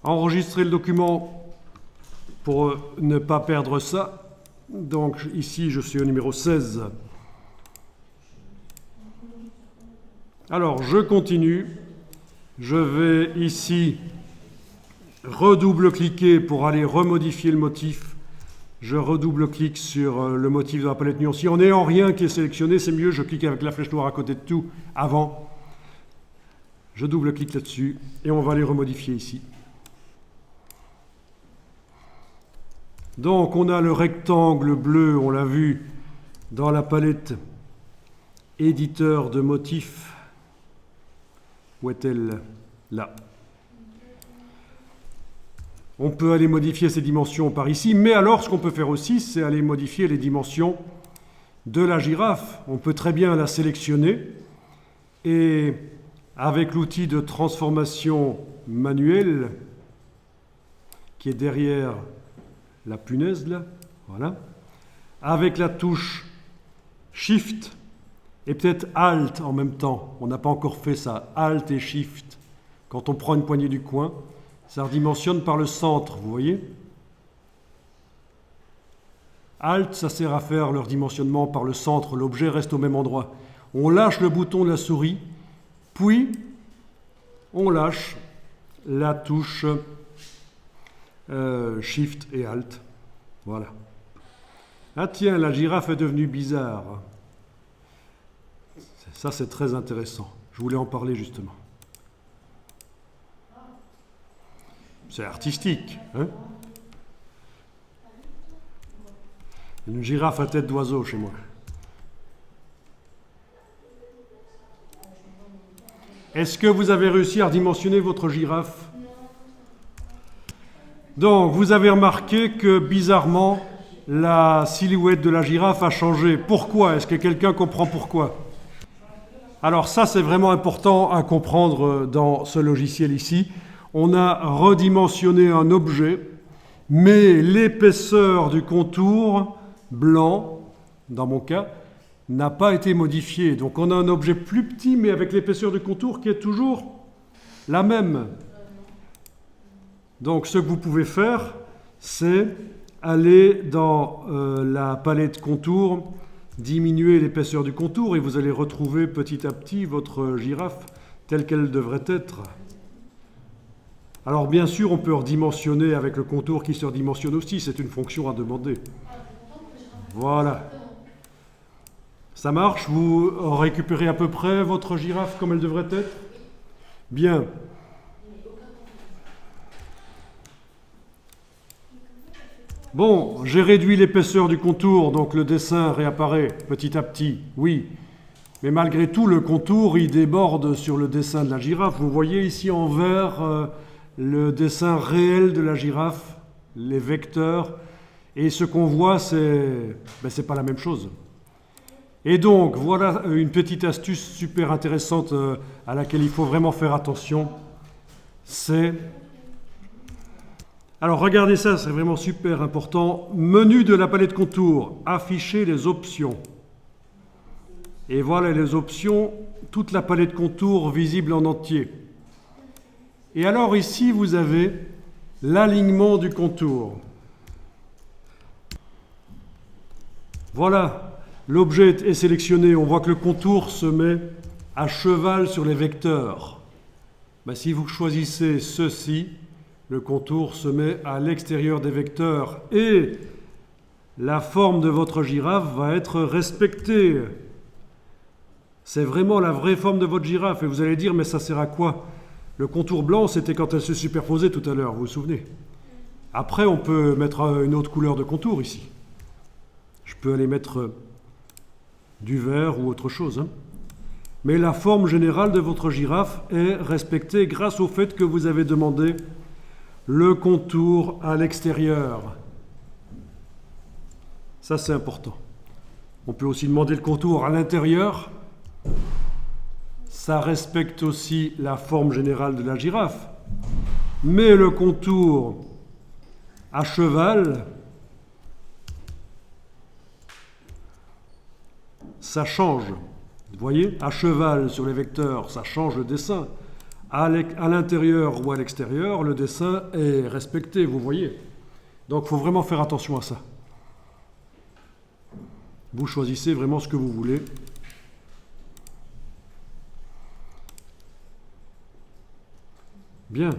Enregistrer le document pour ne pas perdre ça. Donc ici, je suis au numéro 16. Alors, je continue. Je vais ici redouble-cliquer pour aller remodifier le motif. Je redouble-clique sur le motif de la palette nuance. Si on est en rien qui est sélectionné, c'est mieux. Je clique avec la flèche noire à côté de tout avant. Je double-clique là-dessus et on va aller remodifier ici. Donc, on a le rectangle bleu, on l'a vu dans la palette éditeur de motifs. Où est-elle? Là. On peut aller modifier ces dimensions par ici, mais alors ce qu'on peut faire aussi, c'est aller modifier les dimensions de la girafe. On peut très bien la sélectionner et avec l'outil de transformation manuelle qui est derrière la punaise là, voilà, avec la touche Shift et peut-être Alt en même temps. On n'a pas encore fait ça, Alt et Shift. Quand on prend une poignée du coin, ça redimensionne par le centre, vous voyez? Alt, ça sert à faire le redimensionnement par le centre, l'objet reste au même endroit. On lâche le bouton de la souris, puis on lâche la touche Shift et Alt. Voilà. Ah tiens, la girafe est devenue bizarre. Ça, c'est très intéressant. Je voulais en parler justement. C'est artistique, hein? Une girafe à tête d'oiseau chez moi. Est-ce que vous avez réussi à redimensionner votre girafe? Donc, vous avez remarqué que, bizarrement, la silhouette de la girafe a changé. Pourquoi? Est-ce que quelqu'un comprend pourquoi? Alors ça, c'est vraiment important à comprendre dans ce logiciel ici. On a redimensionné un objet, mais l'épaisseur du contour blanc, dans mon cas, n'a pas été modifiée. Donc on a un objet plus petit, mais avec l'épaisseur du contour qui est toujours la même. Donc ce que vous pouvez faire, c'est aller dans la palette contour, diminuer l'épaisseur du contour et vous allez retrouver petit à petit votre girafe telle qu'elle devrait être. Alors bien sûr, on peut redimensionner avec le contour qui se redimensionne aussi, c'est une fonction à demander. Voilà. Ça marche? Vous récupérez à peu près votre girafe comme elle devrait être? Bien. Bon, j'ai réduit l'épaisseur du contour, donc le dessin réapparaît petit à petit, oui. Mais malgré tout, le contour, il déborde sur le dessin de la girafe. Vous voyez ici en vert le dessin réel de la girafe, les vecteurs. Et ce qu'on voit, c'est pas la même chose. Et donc, voilà une petite astuce super intéressante à laquelle il faut vraiment faire attention. C'est... Alors regardez ça, c'est vraiment super important. Menu de la palette contour, afficher les options. Et voilà les options, toute la palette contour visible en entier. Et alors ici, vous avez l'alignement du contour. Voilà, l'objet est sélectionné. On voit que le contour se met à cheval sur les vecteurs. Ben, si vous choisissez ceci, le contour se met à l'extérieur des vecteurs et la forme de votre girafe va être respectée. C'est vraiment la vraie forme de votre girafe. Et vous allez dire, mais ça sert à quoi? Le contour blanc, c'était quand elle se superposait tout à l'heure, vous vous souvenez? Après, on peut mettre une autre couleur de contour ici. Je peux aller mettre du vert ou autre chose, hein. Mais la forme générale de votre girafe est respectée grâce au fait que vous avez demandé le contour à l'extérieur. Ça, c'est important. On peut aussi demander le contour à l'intérieur. Ça respecte aussi la forme générale de la girafe. Mais le contour à cheval, ça change. Vous voyez, à cheval sur les vecteurs, ça change le dessin. à l'intérieur ou à l'extérieur, le dessin est respecté, vous voyez. Donc il faut vraiment faire attention à ça. Vous choisissez vraiment ce que vous voulez. Bien.